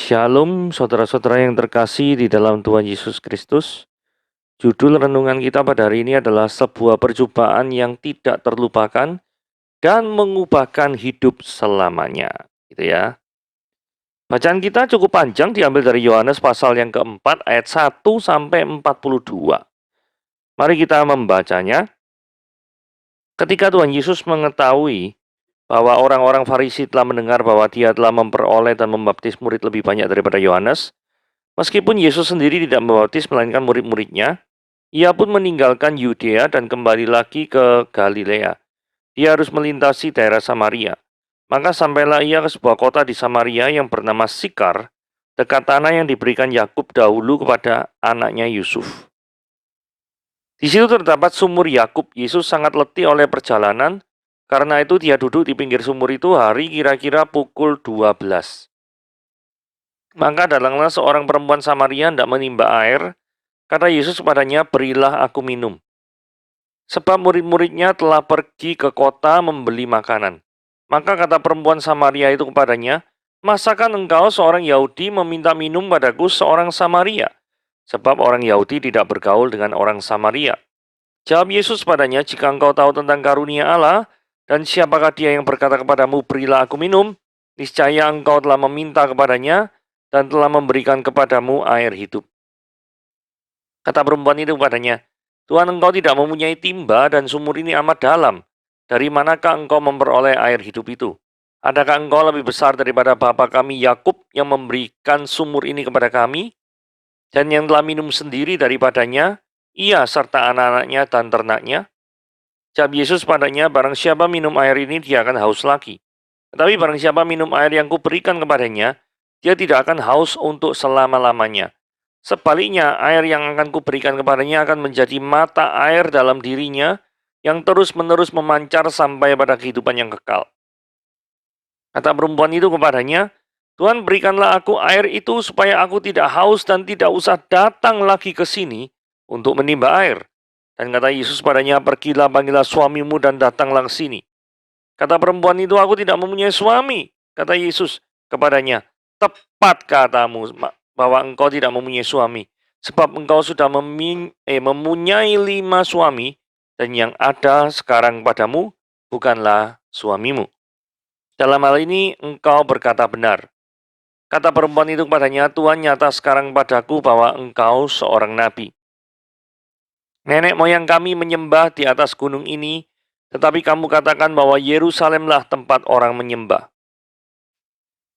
Shalom, saudara-saudara yang terkasih di dalam Tuhan Yesus Kristus. Judul renungan kita pada hari ini adalah sebuah perjumpaan yang tidak terlupakan dan mengubahkan hidup selamanya. Gitu ya. Bacaan kita cukup panjang, diambil dari Yohanes pasal yang keempat ayat 1 sampai 42. Mari kita membacanya. Ketika Tuhan Yesus mengetahui bahwa orang-orang Farisi telah mendengar bahwa dia telah memperoleh dan membaptis murid lebih banyak daripada Yohanes, meskipun Yesus sendiri tidak membaptis melainkan murid-muridnya, ia pun meninggalkan Yudea dan kembali lagi ke Galilea. Dia harus melintasi daerah Samaria. Maka sampailah ia ke sebuah kota di Samaria yang bernama Sikar, dekat tanah yang diberikan Yakub dahulu kepada anaknya Yusuf. Di situ terdapat sumur Yakub. Yesus sangat letih oleh perjalanan, karena itu dia duduk di pinggir sumur itu hari kira-kira pukul 12. Maka datanglah seorang perempuan Samaria hendak menimba air. Kata Yesus kepadanya, "Berilah aku minum." Sebab murid-muridnya telah pergi ke kota membeli makanan. Maka kata perempuan Samaria itu kepadanya, "Masakan engkau seorang Yahudi meminta minum padaku seorang Samaria? Sebab orang Yahudi tidak bergaul dengan orang Samaria." Jawab Yesus padanya, "Jika engkau tahu tentang karunia Allah, dan siapakah dia yang berkata kepadamu, 'Berilah aku minum,' niscaya engkau telah meminta kepadanya, dan telah memberikan kepadamu air hidup." Kata perempuan itu kepadanya, "Tuhan, engkau tidak mempunyai timba dan sumur ini amat dalam. Dari manakah engkau memperoleh air hidup itu? Adakah engkau lebih besar daripada bapa kami Yakub yang memberikan sumur ini kepada kami, dan yang telah minum sendiri daripadanya, ia serta anak-anaknya dan ternaknya?" Jawab Yesus padanya, "Barang siapa minum air ini, dia akan haus lagi. Tetapi barang siapa minum air yang kuberikan kepadanya, dia tidak akan haus untuk selama-lamanya. Sebaliknya, air yang akan kuberikan kepadanya akan menjadi mata air dalam dirinya, yang terus-menerus memancar sampai pada kehidupan yang kekal." Kata perempuan itu kepadanya, "Tuhan, berikanlah aku air itu supaya aku tidak haus dan tidak usah datang lagi ke sini untuk menimba air." Dan kata Yesus padanya, "Pergilah, panggillah suamimu dan datanglah ke sini." Kata perempuan itu, "Aku tidak mempunyai suami." Kata Yesus kepadanya, "Tepat katamu bahwa engkau tidak mempunyai suami. Sebab engkau sudah mempunyai 5 suami, dan yang ada sekarang padamu bukanlah suamimu. Dalam hal ini engkau berkata benar." Kata perempuan itu kepadanya, "Tuhan, nyata sekarang padaku bahwa engkau seorang nabi. Nenek moyang kami menyembah di atas gunung ini, tetapi kamu katakan bahwa Yerusalemlah tempat orang menyembah."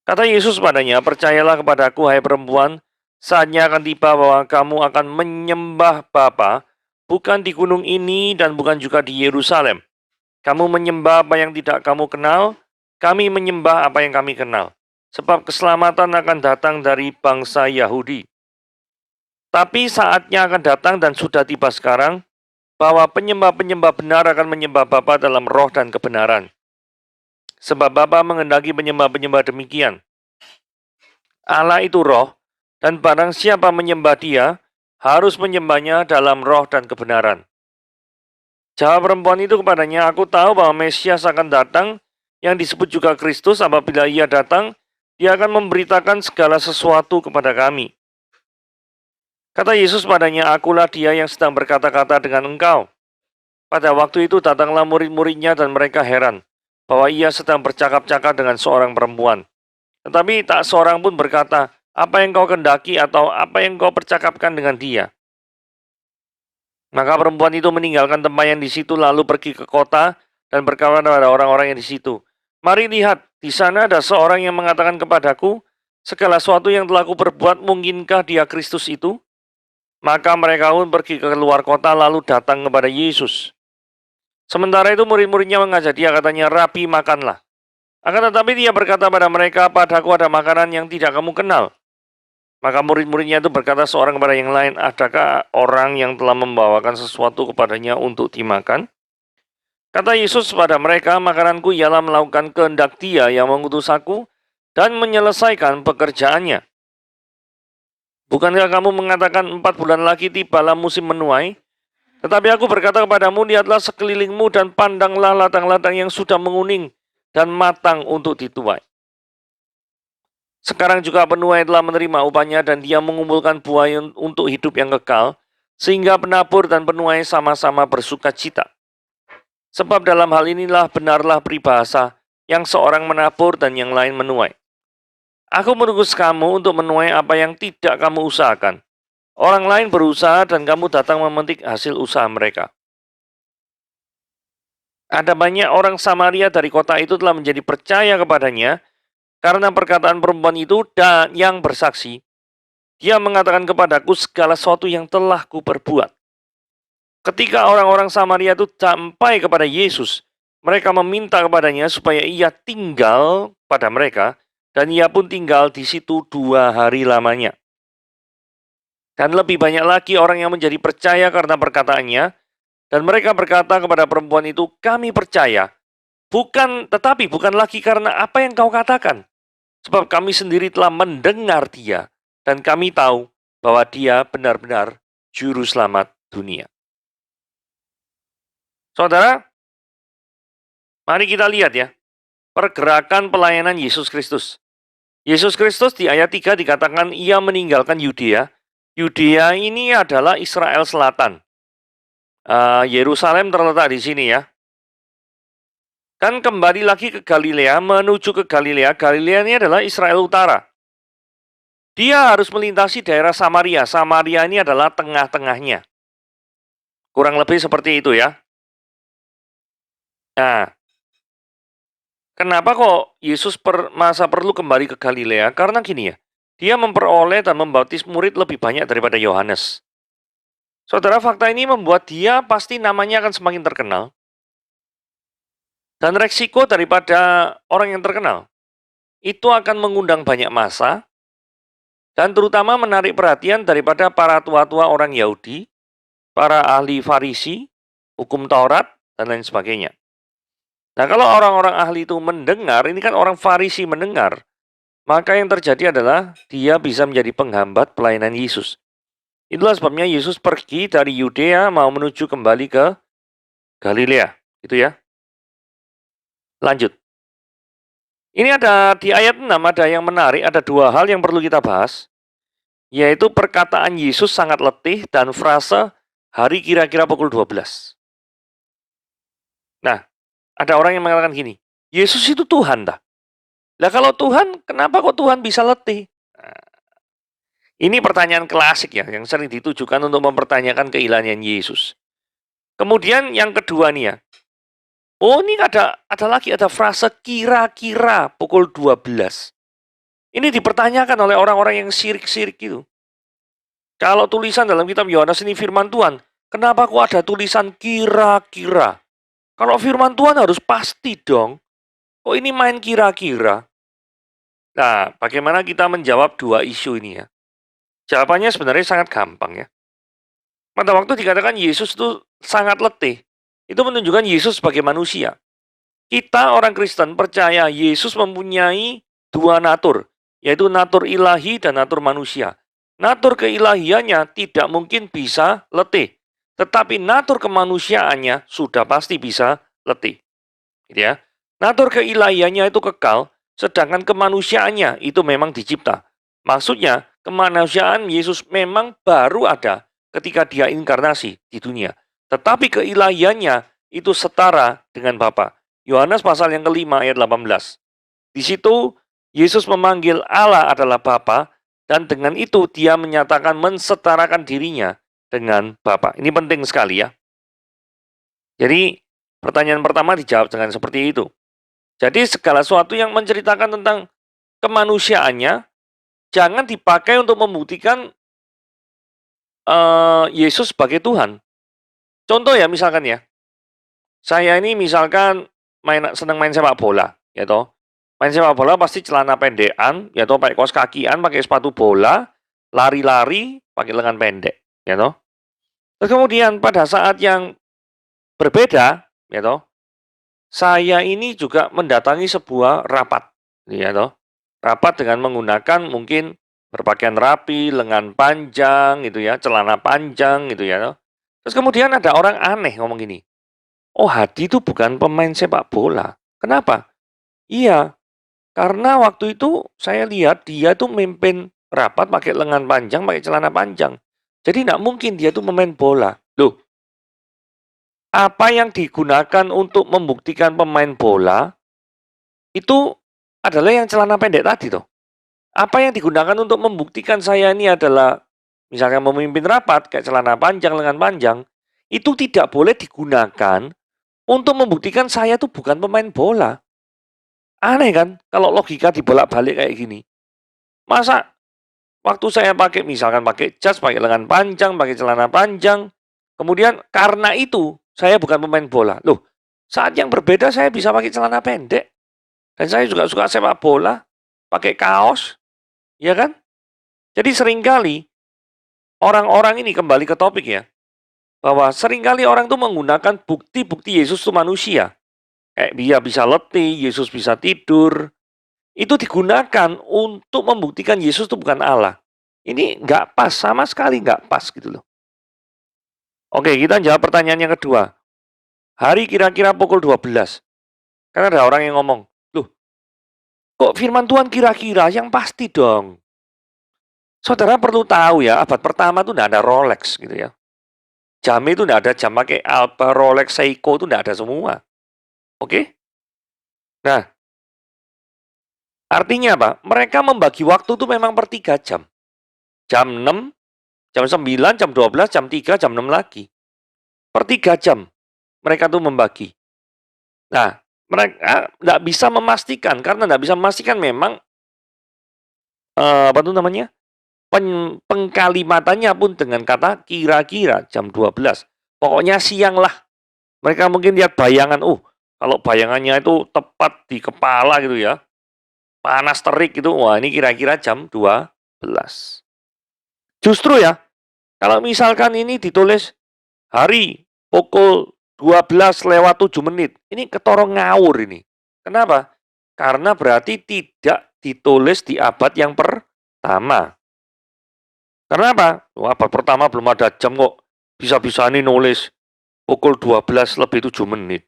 Kata Yesus padanya, "Percayalah kepadaku, hai perempuan, saatnya akan tiba bahwa kamu akan menyembah Bapa, bukan di gunung ini dan bukan juga di Yerusalem. Kamu menyembah apa yang tidak kamu kenal, kami menyembah apa yang kami kenal. Sebab keselamatan akan datang dari bangsa Yahudi. Tapi saatnya akan datang dan sudah tiba sekarang, bahwa penyembah-penyembah benar akan menyembah Bapa dalam roh dan kebenaran. Sebab Bapa menghendaki penyembah-penyembah demikian. Allah itu roh, dan barang siapa menyembah dia, harus menyembahnya dalam roh dan kebenaran." Jawab perempuan itu kepadanya, "Aku tahu bahwa Mesias akan datang, yang disebut juga Kristus. Apabila ia datang, dia akan memberitakan segala sesuatu kepada kami." Kata Yesus padanya, "Akulah dia yang sedang berkata-kata dengan engkau." Pada waktu itu datanglah murid-muridnya dan mereka heran bahwa ia sedang bercakap-cakap dengan seorang perempuan. Tetapi tak seorang pun berkata, "Apa yang kau kendaki?" atau "Apa yang kau percakapkan dengan dia?" Maka perempuan itu meninggalkan tempat yang di situ lalu pergi ke kota dan berkata kepada orang-orang yang di situ, "Mari lihat, di sana ada seorang yang mengatakan kepadaku, segala sesuatu yang telah kuperbuat, mungkinkah dia Kristus itu?" Maka mereka pun pergi ke luar kota lalu datang kepada Yesus. Sementara itu murid-muridnya mengajak dia, katanya, "Rabi, makanlah." Akan tetapi dia berkata pada mereka, "Padaku ada makanan yang tidak kamu kenal." Maka murid-muridnya itu berkata seorang kepada yang lain, "Adakah orang yang telah membawakan sesuatu kepadanya untuk dimakan?" Kata Yesus pada mereka, "Makananku ialah melakukan kehendak Dia yang mengutus aku dan menyelesaikan pekerjaannya. Bukankah kamu mengatakan 4 bulan lagi tibalah musim menuai? Tetapi aku berkata kepadamu, lihatlah sekelilingmu dan pandanglah ladang-ladang yang sudah menguning dan matang untuk dituai. Sekarang juga penuai telah menerima upahnya dan dia mengumpulkan buah untuk hidup yang kekal, sehingga penabur dan penuai sama-sama bersuka cita. Sebab dalam hal inilah benarlah peribahasa, yang seorang menabur dan yang lain menuai. Aku mengutus kamu untuk menuai apa yang tidak kamu usahakan. Orang lain berusaha dan kamu datang memetik hasil usaha mereka. Ada banyak orang Samaria dari kota itu telah menjadi percaya kepadanya karena perkataan perempuan itu dan yang bersaksi. Dia mengatakan kepadaku segala sesuatu yang telah kuperbuat. Ketika orang-orang Samaria itu sampai kepada Yesus, mereka meminta kepadanya supaya ia tinggal pada mereka, dan ia pun tinggal di situ 2 hari lamanya. Dan lebih banyak lagi orang yang menjadi percaya karena perkataannya, dan mereka berkata kepada perempuan itu, kami percaya, tetapi bukan lagi karena apa yang kau katakan, sebab kami sendiri telah mendengar dia, dan kami tahu bahwa dia benar-benar juru selamat dunia. Saudara, mari kita lihat ya, pergerakan pelayanan Yesus Kristus. Yesus Kristus di ayat 3 dikatakan ia meninggalkan Yudea. Yudea ini adalah Israel Selatan. Yerusalem terletak di sini ya. Kan kembali lagi ke Galilea, menuju ke Galilea. Galilea ini adalah Israel Utara. Dia harus melintasi daerah Samaria. Samaria ini adalah tengah-tengahnya. Kurang lebih seperti itu ya. Nah, kenapa kok Yesus masa perlu kembali ke Galilea? Karena gini ya, dia memperoleh dan membaptis murid lebih banyak daripada Yohanes. Saudara, fakta ini membuat dia pasti namanya akan semakin terkenal. Dan resiko daripada orang yang terkenal, itu akan mengundang banyak massa, dan terutama menarik perhatian daripada para tua-tua orang Yahudi, para ahli Farisi, hukum Taurat, dan lain sebagainya. Nah, kalau orang-orang ahli itu mendengar, ini kan orang Farisi mendengar, maka yang terjadi adalah dia bisa menjadi penghambat pelayanan Yesus. Itulah sebabnya Yesus pergi dari Yudea mau menuju kembali ke Galilea. Itu ya. Lanjut. Ini ada di ayat 6 ada yang menarik, ada 2 hal yang perlu kita bahas, yaitu perkataan Yesus sangat letih dan frase hari kira-kira pukul 12. Nah, ada orang yang mengatakan gini, Yesus itu Tuhan dah. Lah kalau Tuhan, kenapa kok Tuhan bisa letih? Nah, ini pertanyaan klasik ya, yang sering ditujukan untuk mempertanyakan keilahian Yesus. Kemudian yang kedua nih ya, oh ini ada frase kira-kira pukul 12. Ini dipertanyakan oleh orang-orang yang sirik-sirik itu. Kalau tulisan dalam kitab Yohanes ini firman Tuhan, kenapa kok ada tulisan kira-kira? Kalau firman Tuhan harus pasti dong. Kok ini main kira-kira? Nah, bagaimana kita menjawab 2 isu ini ya? Jawabannya sebenarnya sangat gampang ya. Pada waktu dikatakan Yesus itu sangat letih, itu menunjukkan Yesus sebagai manusia. Kita orang Kristen percaya Yesus mempunyai 2 natur, yaitu natur ilahi dan natur manusia. Natur keilahiannya tidak mungkin bisa letih, tetapi natur kemanusiaannya sudah pasti bisa letih. Gitu ya. Natur keilahiannya itu kekal, sedangkan kemanusiaannya itu memang dicipta. Maksudnya, kemanusiaan Yesus memang baru ada ketika dia inkarnasi di dunia. Tetapi keilahiannya itu setara dengan Bapa. Yohanes pasal yang kelima ayat 18. Di situ Yesus memanggil Allah adalah Bapa, dan dengan itu dia menyatakan mensetarakan dirinya dengan Bapa. Ini penting sekali ya. Jadi pertanyaan pertama dijawab dengan seperti itu. Jadi segala sesuatu yang menceritakan tentang kemanusiaannya jangan dipakai untuk membuktikan Yesus sebagai Tuhan. Contoh ya misalkan ya, saya ini misalkan senang main sepak bola, ya toh. Main sepak bola pasti celana pendekan, ya toh, pakai kaos kakian, pakai sepatu bola, lari-lari, pakai lengan pendek, ya toh. Terus kemudian pada saat yang berbeda, ya toh, saya ini juga mendatangi sebuah rapat, ya toh. Rapat dengan menggunakan mungkin berpakaian rapi, lengan panjang gitu ya, celana panjang gitu ya toh. Terus kemudian ada orang aneh ngomong gini, "Oh, Hadi itu bukan pemain sepak bola." Kenapa? Iya, Karena waktu itu saya lihat dia tuh mimpin rapat pakai lengan panjang, pakai celana panjang. Jadi nggak mungkin dia tuh memain bola. Loh, apa yang digunakan untuk membuktikan pemain bola itu adalah yang celana pendek tadi toh. Apa yang digunakan untuk membuktikan saya ini adalah misalkan memimpin rapat kayak celana panjang, lengan panjang, itu tidak boleh digunakan untuk membuktikan saya tuh bukan pemain bola. Aneh kan kalau logika dibolak-balik kayak gini. Masa waktu saya pakai misalkan pakai jas, pakai lengan panjang, pakai celana panjang, kemudian karena itu saya bukan pemain bola. Loh, saat yang berbeda saya bisa pakai celana pendek dan saya juga suka sepak bola, pakai kaos, ya kan? Jadi seringkali orang-orang ini kembali ke topik ya, bahwa seringkali orang tuh menggunakan bukti-bukti Yesus itu manusia. Kayak dia bisa letih, Yesus bisa tidur. Itu digunakan untuk membuktikan Yesus itu bukan Allah. Ini nggak pas, sama sekali nggak pas gitu loh. Oke, kita jawab pertanyaan yang kedua. Hari kira-kira pukul 12. Kan ada orang yang ngomong, loh kok firman Tuhan kira-kira, yang pasti dong. Saudara perlu tahu ya, abad pertama tuh nggak ada Rolex gitu ya. Jam itu nggak ada jam pakai Alba, Rolex, Seiko itu nggak ada semua. Oke? Nah, artinya apa? Mereka membagi waktu tuh memang per 3 jam. Jam 6, jam 9, jam 12, jam 3, jam 6 lagi. Per 3 jam mereka tuh membagi. Nah, mereka nggak bisa memastikan, karena nggak bisa memastikan memang, apa tuh namanya, pengkalimatannya pun dengan kata kira-kira jam 12. Pokoknya siang lah. Mereka mungkin lihat bayangan, kalau bayangannya itu tepat di kepala gitu ya, panas terik gitu, wah ini kira-kira jam 12. Justru ya, kalau misalkan ini ditulis hari pukul 12 lewat 7 menit, ini ketorong ngawur ini. Kenapa? Karena berarti tidak ditulis di abad yang pertama. Karena apa? Abad pertama belum ada jam kok. Bisa-bisa ini nulis pukul 12 lebih 7 menit.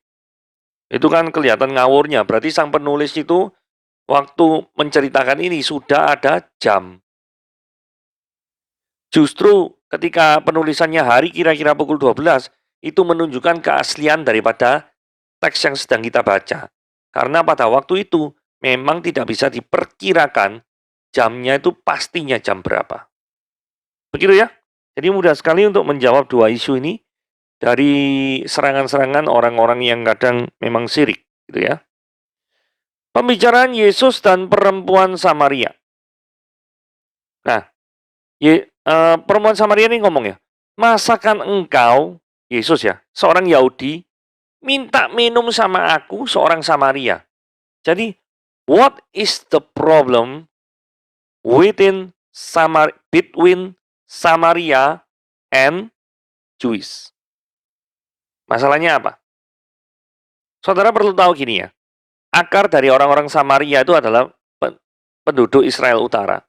Itu kan kelihatan ngawurnya. Berarti sang penulis itu waktu menceritakan ini sudah ada jam. Justru ketika penulisannya hari kira-kira pukul 12, itu menunjukkan keaslian daripada teks yang sedang kita baca. Karena pada waktu itu memang tidak bisa diperkirakan jamnya itu pastinya jam berapa. Begitu ya. Jadi mudah sekali untuk menjawab dua isu ini dari serangan-serangan orang-orang yang kadang memang syirik, gitu ya. Pembicaraan Yesus dan perempuan Samaria. Nah, perempuan Samaria ini ngomong ya, masakan engkau, Yesus ya, seorang Yahudi, minta minum sama aku, seorang Samaria. Jadi, what is the problem between Samaria and Jewish? Masalahnya apa? Saudara perlu tahu gini ya, akar dari orang-orang Samaria itu adalah penduduk Israel Utara,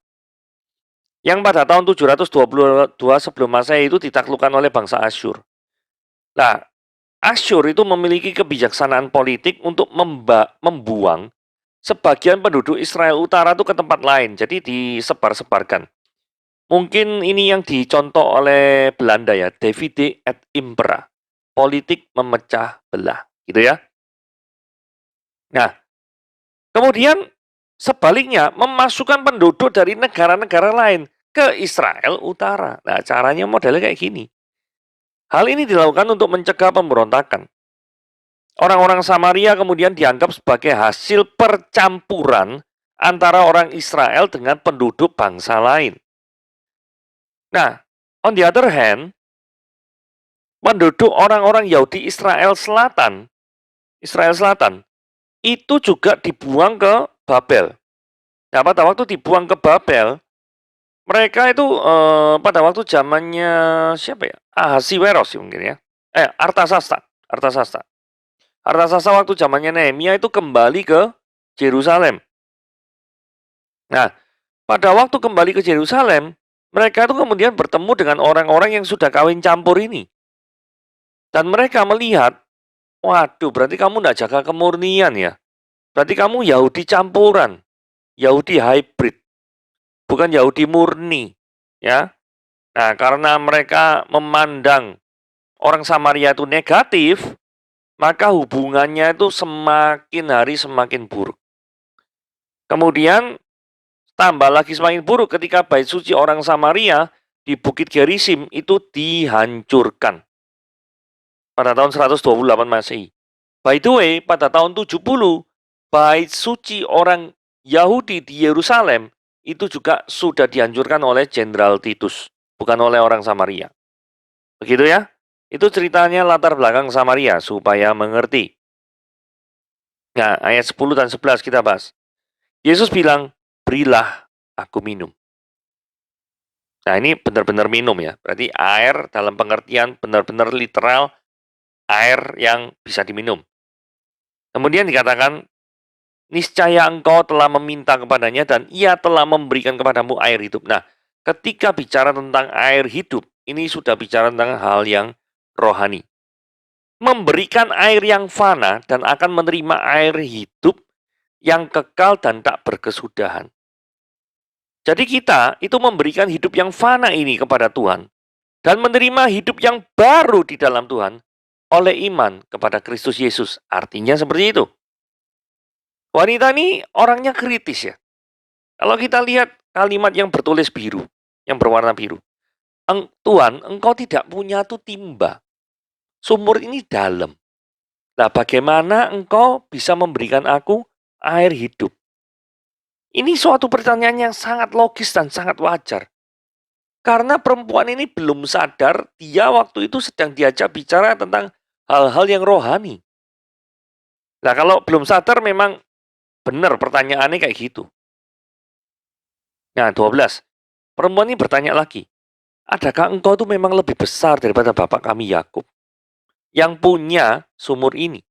yang pada tahun 722 sebelum Masehi itu ditaklukkan oleh bangsa Asyur. Nah, Asyur itu memiliki kebijaksanaan politik untuk membuang sebagian penduduk Israel Utara itu ke tempat lain, jadi disebar-sebarkan. Mungkin ini yang dicontoh oleh Belanda ya, divide et impera, politik memecah belah, gitu ya. Nah, kemudian sebaliknya memasukkan penduduk dari negara-negara lain ke Israel Utara. Nah, caranya modelnya kayak gini. Hal ini dilakukan untuk mencegah pemberontakan. Orang-orang Samaria kemudian dianggap sebagai hasil percampuran antara orang Israel dengan penduduk bangsa lain. Nah, on the other hand, penduduk orang-orang Yahudi Israel Selatan itu juga dibuang ke Babel. Nah, pada waktu dibuang ke Babel, mereka itu pada waktu zamannya siapa ya? Ahasiweros mungkin ya. Artasasta. Artasasta waktu zamannya Nehemia itu kembali ke Yerusalem. Nah, pada waktu kembali ke Yerusalem, mereka itu kemudian bertemu dengan orang-orang yang sudah kawin campur ini. Dan mereka melihat, waduh berarti kamu tidak jaga kemurnian ya. Berarti kamu Yahudi campuran. Yahudi hybrid, bukan Yahudi murni, ya. Nah, karena mereka memandang orang Samaria itu negatif, maka hubungannya itu semakin hari semakin buruk. Kemudian tambah lagi semakin buruk ketika bait suci orang Samaria di Bukit Gerizim itu dihancurkan pada tahun 128 Masehi. By the way, pada tahun 70, bait suci orang Yahudi di Yerusalem itu juga sudah dihancurkan oleh Jenderal Titus, bukan oleh orang Samaria. Begitu ya? Itu ceritanya latar belakang Samaria supaya mengerti. Nah, ayat 10 dan 11 kita bahas. Yesus bilang, "Berilah aku minum." Nah, ini benar-benar minum ya. Berarti air dalam pengertian benar-benar literal, air yang bisa diminum. Kemudian dikatakan, niscaya engkau telah meminta kepadanya dan ia telah memberikan kepadamu air hidup. Nah, ketika bicara tentang air hidup, ini sudah bicara tentang hal yang rohani. Memberikan air yang fana dan akan menerima air hidup yang kekal dan tak berkesudahan. Jadi kita itu memberikan hidup yang fana ini kepada Tuhan dan menerima hidup yang baru di dalam Tuhan oleh iman kepada Kristus Yesus. Artinya seperti itu. Wanita ini orangnya kritis ya. Kalau kita lihat kalimat yang bertulis biru, yang berwarna biru. Tuhan, engkau tidak punya tuh timba. Sumur ini dalam. Nah, bagaimana engkau bisa memberikan aku air hidup? Ini suatu pertanyaan yang sangat logis dan sangat wajar. Karena perempuan ini belum sadar dia waktu itu sedang diajak bicara tentang hal-hal yang rohani. Nah, kalau belum sadar memang benar pertanyaannya kayak gitu. Nah, 12. Perempuan ini bertanya lagi, adakah engkau tuh memang lebih besar daripada bapak kami Yakub yang punya sumur ini?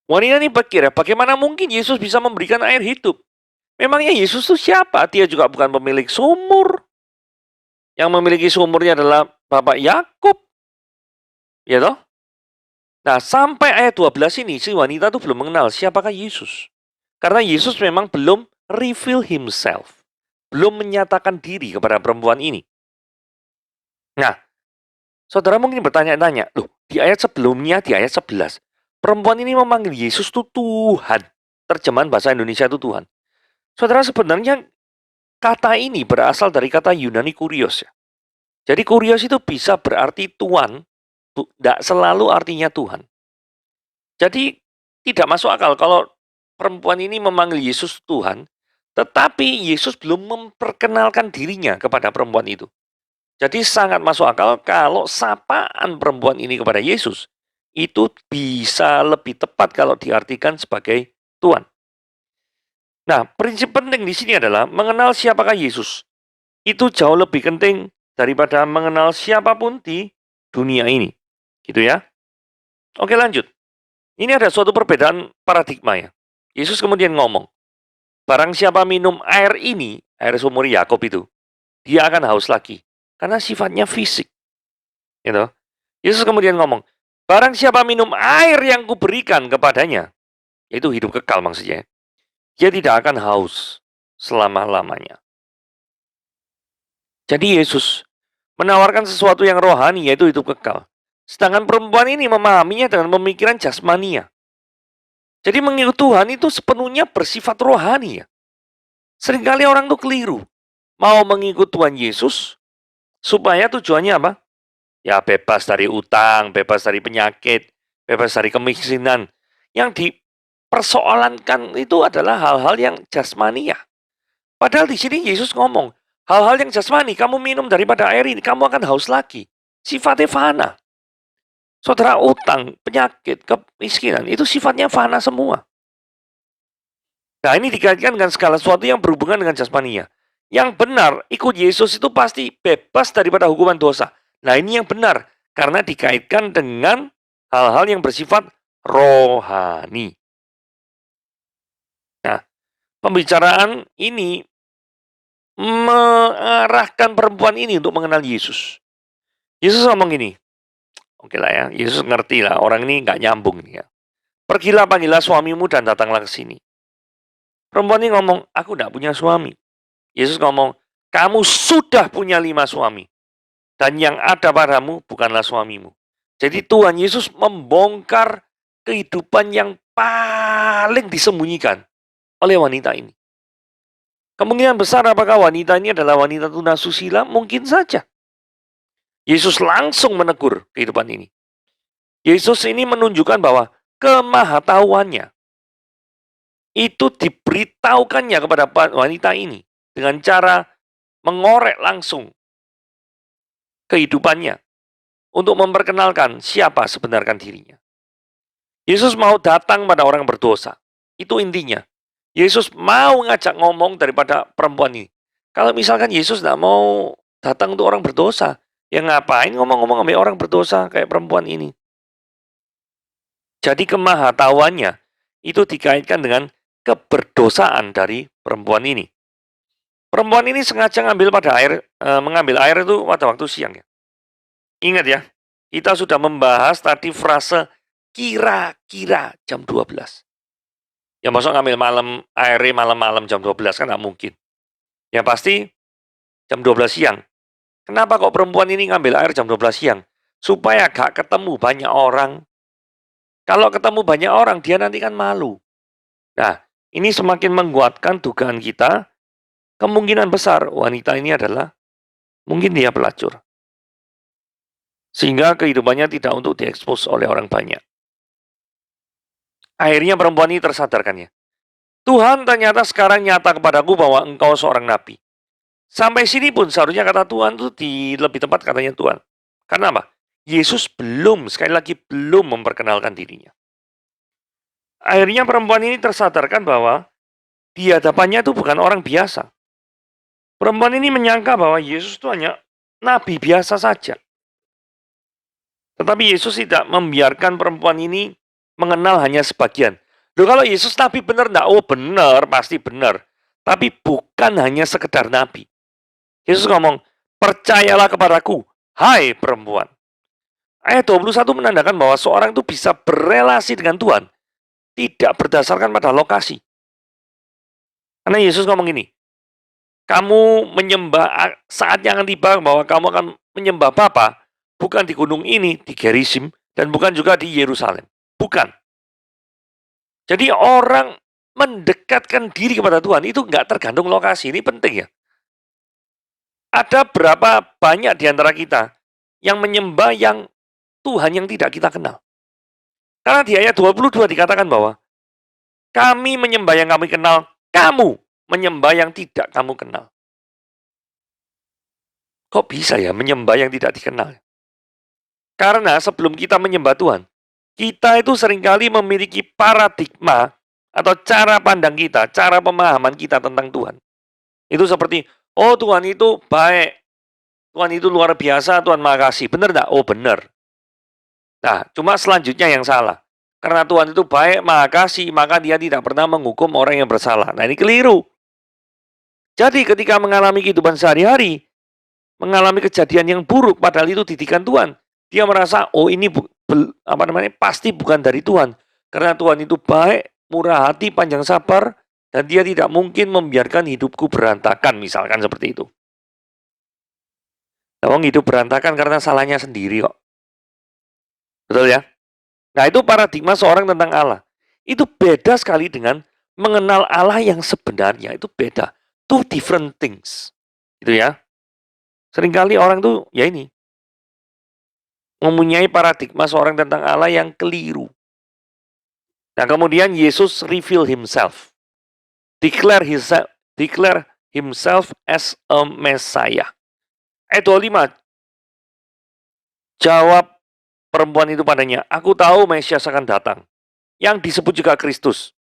Wanita ini berkira, bagaimana mungkin Yesus bisa memberikan air hidup? Memangnya Yesus itu siapa? Dia juga bukan pemilik sumur. Yang memiliki sumurnya adalah bapak Yakub. Ya toh? Nah, sampai ayat 12 ini, si wanita itu belum mengenal siapakah Yesus. Karena Yesus memang belum reveal himself. Belum menyatakan diri kepada perempuan ini. Nah, saudara mungkin bertanya-tanya, loh, di ayat sebelumnya, di ayat 11, perempuan ini memanggil Yesus itu Tuhan. Terjemahan bahasa Indonesia itu Tuhan. Saudara, sebenarnya kata ini berasal dari kata Yunani kurios ya. Jadi kurios itu bisa berarti Tuhan, tidak selalu artinya Tuhan. Jadi tidak masuk akal kalau perempuan ini memanggil Yesus Tuhan, tetapi Yesus belum memperkenalkan dirinya kepada perempuan itu. Jadi sangat masuk akal kalau sapaan perempuan ini kepada Yesus itu bisa lebih tepat kalau diartikan sebagai Tuhan. Nah, prinsip penting di sini adalah mengenal siapakah Yesus. Itu jauh lebih penting daripada mengenal siapapun di dunia ini. Gitu ya. Oke, lanjut. Ini ada suatu perbedaan paradigma ya. Yesus kemudian ngomong, barang siapa minum air ini, air sumur Yakub itu, dia akan haus lagi. Karena sifatnya fisik. Gitu. Yesus kemudian ngomong, barang siapa minum air yang kuberikan kepadanya, yaitu hidup kekal maksudnya, dia tidak akan haus selama-lamanya. Jadi Yesus menawarkan sesuatu yang rohani, yaitu hidup kekal. Sedangkan perempuan ini memahaminya dengan pemikiran jasmania. Jadi mengikut Tuhan itu sepenuhnya bersifat rohani ya. Seringkali orang tuh keliru. Mau mengikut Tuhan Yesus, supaya tujuannya apa? Ya bebas dari utang, bebas dari penyakit, bebas dari kemiskinan. Yang dipersoalankan itu adalah hal-hal yang jasmania. Padahal di sini Yesus ngomong, hal-hal yang jasmani, kamu minum daripada air ini, kamu akan haus lagi. Sifatnya fana. Saudara, utang, penyakit, kemiskinan, itu sifatnya fana semua. Nah, ini dikaitkan dengan segala sesuatu yang berhubungan dengan jasmania. Yang benar, ikut Yesus itu pasti bebas daripada hukuman dosa. Nah, ini yang benar. Karena dikaitkan dengan hal-hal yang bersifat rohani. Nah, pembicaraan ini mengarahkan perempuan ini untuk mengenal Yesus. Yesus ngomong gini, oke lah ya, Yesus ngerti lah, orang ini nggak nyambung nih ya. Pergilah, panggillah suamimu dan datanglah ke sini. Perempuan ini ngomong, aku tidak punya suami. Yesus ngomong, kamu sudah punya 5 suami. Dan yang ada padamu bukanlah suamimu. Jadi Tuhan Yesus membongkar kehidupan yang paling disembunyikan oleh wanita ini. Kemungkinan besar apakah wanita ini adalah wanita tunasusila? Mungkin saja. Yesus langsung menegur kehidupan ini. Yesus ini menunjukkan bahwa kemahatauannya itu diberitahukannya kepada wanita ini dengan cara mengorek langsung kehidupannya untuk memperkenalkan siapa sebenarnya dirinya. Yesus mau datang pada orang berdosa. Itu intinya. Yesus mau ngajak ngomong daripada perempuan ini. Kalau misalkan Yesus tidak mau datang untuk orang berdosa, ya ngapain ngomong-ngomong sama orang berdosa kayak perempuan ini? Jadi kemahatauannya itu dikaitkan dengan keberdosaan dari perempuan ini. Perempuan ini sengaja mengambil air itu pada waktu siang ya. Ingat ya, kita sudah membahas tadi frase kira-kira jam 12. Ya masuk ngambil airnya malam-malam jam 12 kan nggak mungkin. Ya pasti jam 12 siang. Kenapa kok perempuan ini ngambil air jam 12 siang? Supaya gak ketemu banyak orang. Kalau ketemu banyak orang, dia nanti kan malu. Nah, ini semakin menguatkan dugaan kita, kemungkinan besar wanita ini adalah mungkin dia pelacur. Sehingga kehidupannya tidak untuk diekspos oleh orang banyak. Akhirnya perempuan ini tersadarkan ya. Tuhan ternyata sekarang nyata kepadaku bahwa engkau seorang nabi. Sampai sini pun seharusnya kata Tuhan itu lebih tepat katanya Tuhan. Karena apa? Yesus sekali lagi belum memperkenalkan dirinya. Akhirnya perempuan ini tersadarkan bahwa di hadapannya itu bukan orang biasa. Perempuan ini menyangka bahwa Yesus itu hanya nabi biasa saja. Tetapi Yesus tidak membiarkan perempuan ini mengenal hanya sebagian. Loh kalau Yesus nabi benar enggak? Oh benar, pasti benar. Tapi bukan hanya sekedar nabi. Yesus ngomong, percayalah kepadaku, hai perempuan. Ayat 21 menandakan bahwa seorang itu bisa berelasi dengan Tuhan, tidak berdasarkan pada lokasi. Karena Yesus ngomong ini, kamu menyembah, saatnya akan tiba bahwa kamu akan menyembah Bapa, bukan di gunung ini, di Gerizim, dan bukan juga di Yerusalem. Bukan. Jadi orang mendekatkan diri kepada Tuhan itu nggak tergantung lokasi. Ini penting ya. Ada berapa banyak di antara kita yang menyembah yang Tuhan yang tidak kita kenal. Karena di ayat 22 dikatakan bahwa kami menyembah yang kami kenal, kamu menyembah yang tidak kamu kenal. Kok bisa ya menyembah yang tidak dikenal? Karena sebelum kita menyembah Tuhan, kita itu seringkali memiliki paradigma atau cara pandang kita, cara pemahaman kita tentang Tuhan. Itu seperti, oh Tuhan itu baik, Tuhan itu luar biasa, Tuhan makasih. Benar enggak? Oh benar. Nah, cuma selanjutnya yang salah. Karena Tuhan itu baik, makasih, maka dia tidak pernah menghukum orang yang bersalah. Nah ini keliru. Jadi ketika mengalami kehidupan sehari-hari, mengalami kejadian yang buruk, padahal itu didikan Tuhan, dia merasa, oh ini pasti bukan dari Tuhan. Karena Tuhan itu baik, murah hati, panjang sabar, dan dia tidak mungkin membiarkan hidupku berantakan, misalkan seperti itu. Nah, hidup berantakan karena salahnya sendiri kok. Betul ya? Nah, itu paradigma seorang tentang Allah. Itu beda sekali dengan mengenal Allah yang sebenarnya. Itu beda. Two different things. Gitu ya. Seringkali orang tuh, ya ini, mempunyai paradigma seorang tentang Allah yang keliru. Nah, kemudian Yesus reveal himself. Declare himself as a Messiah. Ayat 25. Jawab perempuan itu padanya, aku tahu Mesias akan datang. Yang disebut juga Kristus.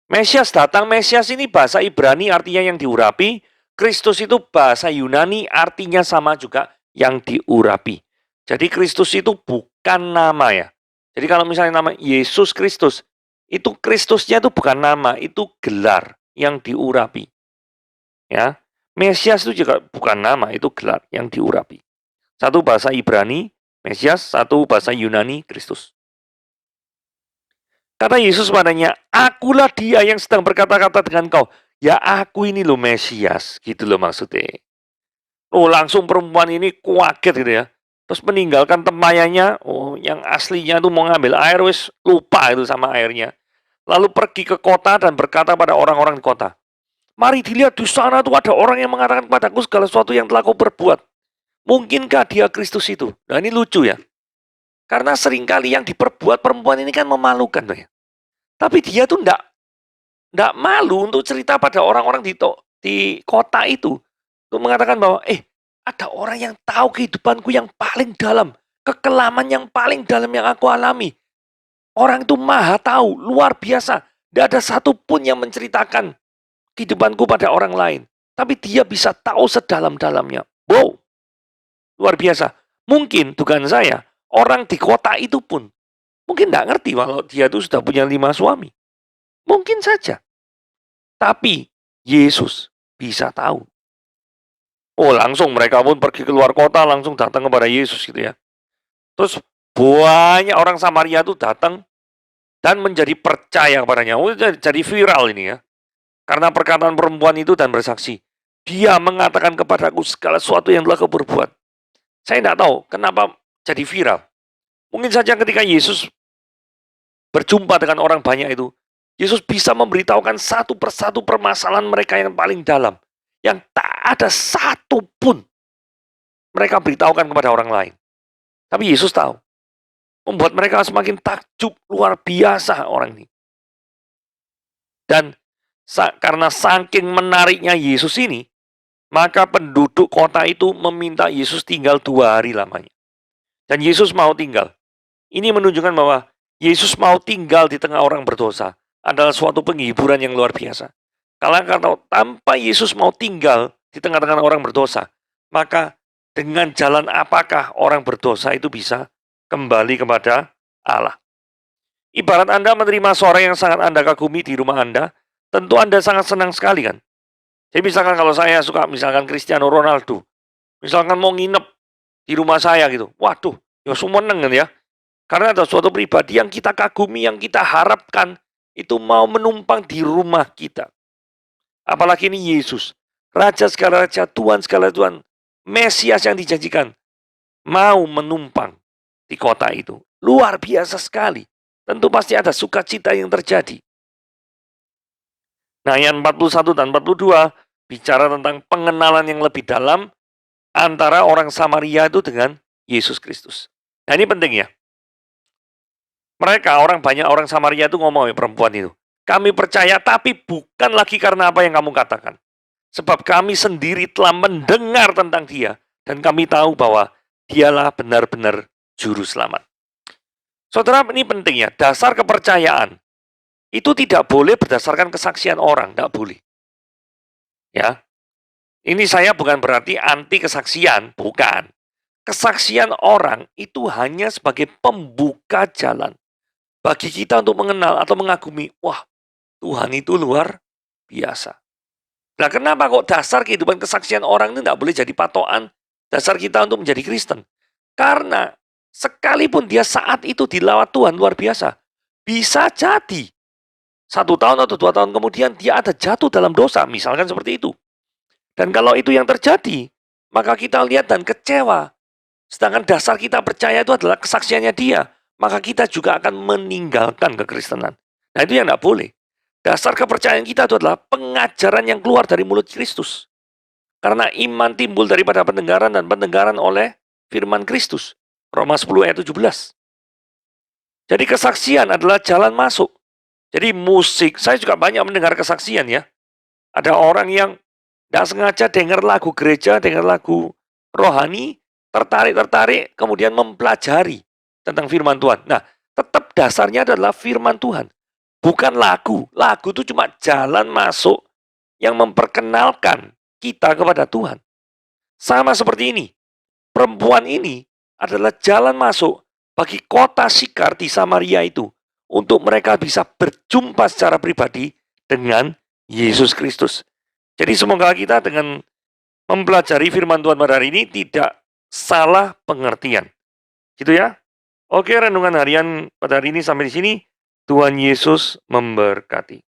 Mesias datang, Mesias ini bahasa Ibrani artinya yang diurapi. Kristus itu bahasa Yunani artinya sama juga yang diurapi. Jadi Kristus itu bukan nama ya. Jadi kalau misalnya nama Yesus Kristus, itu Kristusnya itu bukan nama, itu gelar yang diurapi. Ya, Mesias itu juga bukan nama, itu gelar yang diurapi. Satu bahasa Ibrani, Mesias, satu bahasa Yunani, Kristus. Kata Yesus padanya, akulah dia yang sedang berkata-kata dengan kau. Ya aku ini loh Mesias, gitu loh maksudnya. Oh langsung perempuan ini kaget gitu ya. Terus meninggalkan temannya, oh yang aslinya tuh mau ngambil air, wis lupa itu sama airnya. Lalu pergi ke kota dan berkata pada orang-orang di kota, mari dilihat di sana tuh ada orang yang mengatakan kepadaku segala sesuatu yang telah kau perbuat. Mungkinkah dia Kristus itu? Nah ini lucu ya. Karena seringkali yang diperbuat perempuan ini kan memalukan tuh ya. Tapi dia tuh ndak malu untuk cerita pada orang-orang di kota itu. Untuk mengatakan bahwa, ada orang yang tahu kehidupanku yang paling dalam. Kekelaman yang paling dalam yang aku alami. Orang itu maha tahu, luar biasa. Tidak ada satupun yang menceritakan kehidupanku pada orang lain. Tapi dia bisa tahu sedalam-dalamnya. Wow, luar biasa. Mungkin, dugaan saya, orang di kota itu pun mungkin tidak ngerti kalau dia itu sudah punya 5 suami. Mungkin saja. Tapi Yesus bisa tahu. Oh, langsung mereka pun pergi keluar kota, langsung datang kepada Yesus gitu ya. Terus banyak orang Samaria itu datang dan menjadi percaya kepadanya. Oh, jadi viral ini ya. Karena perkataan perempuan itu dan bersaksi. Dia mengatakan kepadaku segala sesuatu yang telah kau berbuat. Saya tidak tahu kenapa jadi viral. Mungkin saja ketika Yesus berjumpa dengan orang banyak itu, Yesus bisa memberitahukan satu persatu permasalahan mereka yang paling dalam. Yang tak ada satu pun mereka beritahukan kepada orang lain. Tapi Yesus tahu. Membuat mereka semakin takjub luar biasa orang ini. Dan karena saking menariknya Yesus ini, maka penduduk kota itu meminta Yesus tinggal 2 hari lamanya. Dan Yesus mau tinggal. Ini menunjukkan bahwa Yesus mau tinggal di tengah orang berdosa adalah suatu penghiburan yang luar biasa. Kalau tanpa Yesus mau tinggal di tengah-tengah orang berdosa, maka dengan jalan apakah orang berdosa itu bisa kembali kepada Allah? Ibarat Anda menerima seorang yang sangat Anda kagumi di rumah Anda, tentu Anda sangat senang sekali kan? Jadi misalkan kalau saya suka misalkan Cristiano Ronaldo, misalkan mau nginep di rumah saya gitu, waduh, ya semua seneng kan ya. Karena ada suatu pribadi yang kita kagumi, yang kita harapkan itu mau menumpang di rumah kita. Apalagi ini Yesus, Raja segala Raja, Tuhan segala Tuhan, Mesias yang dijanjikan, mau menumpang di kota itu. Luar biasa sekali. Tentu pasti ada sukacita yang terjadi. Nah, ayat 41 dan 42 bicara tentang pengenalan yang lebih dalam antara orang Samaria itu dengan Yesus Kristus. Nah, ini penting ya. Banyak orang Samaria itu ngomong ya perempuan itu. Kami percaya tapi bukan lagi karena apa yang kamu katakan. Sebab kami sendiri telah mendengar tentang dia. Dan kami tahu bahwa dialah benar-benar juru selamat. Saudara, ini penting ya. Dasar kepercayaan itu tidak boleh berdasarkan kesaksian orang. Tidak boleh. Ya, ini saya bukan berarti anti kesaksian. Bukan. Kesaksian orang itu hanya sebagai pembuka jalan bagi kita untuk mengenal atau mengagumi, wah, Tuhan itu luar biasa. Nah, kenapa kok dasar kehidupan kesaksian orang itu tidak boleh jadi patokan dasar kita untuk menjadi Kristen? Karena sekalipun dia saat itu dilawat Tuhan luar biasa, bisa jadi 1 tahun atau 2 tahun kemudian dia ada jatuh dalam dosa, misalkan seperti itu. Dan kalau itu yang terjadi, maka kita lihat dan kecewa. Sedangkan dasar kita percaya itu adalah kesaksiannya dia, maka kita juga akan meninggalkan kekristenan. Nah, itu yang tidak boleh. Dasar kepercayaan kita itu adalah pengajaran yang keluar dari mulut Kristus. Karena iman timbul daripada pendengaran dan pendengaran oleh firman Kristus. Roma 10 ayat 17. Jadi kesaksian adalah jalan masuk. Jadi musik, saya juga banyak mendengar kesaksian ya. Ada orang yang tidak sengaja dengar lagu gereja, dengar lagu rohani, tertarik, kemudian mempelajari tentang firman Tuhan. Nah, tetap dasarnya adalah firman Tuhan. Bukan lagu. Lagu itu cuma jalan masuk yang memperkenalkan kita kepada Tuhan. Sama seperti ini. Perempuan ini adalah jalan masuk bagi kota Sikar di Samaria itu. Untuk mereka bisa berjumpa secara pribadi dengan Yesus Kristus. Jadi semoga kita dengan mempelajari firman Tuhan pada hari ini tidak salah pengertian. Gitu ya. Oke, renungan harian pada hari ini sampai di sini. Tuhan Yesus memberkati.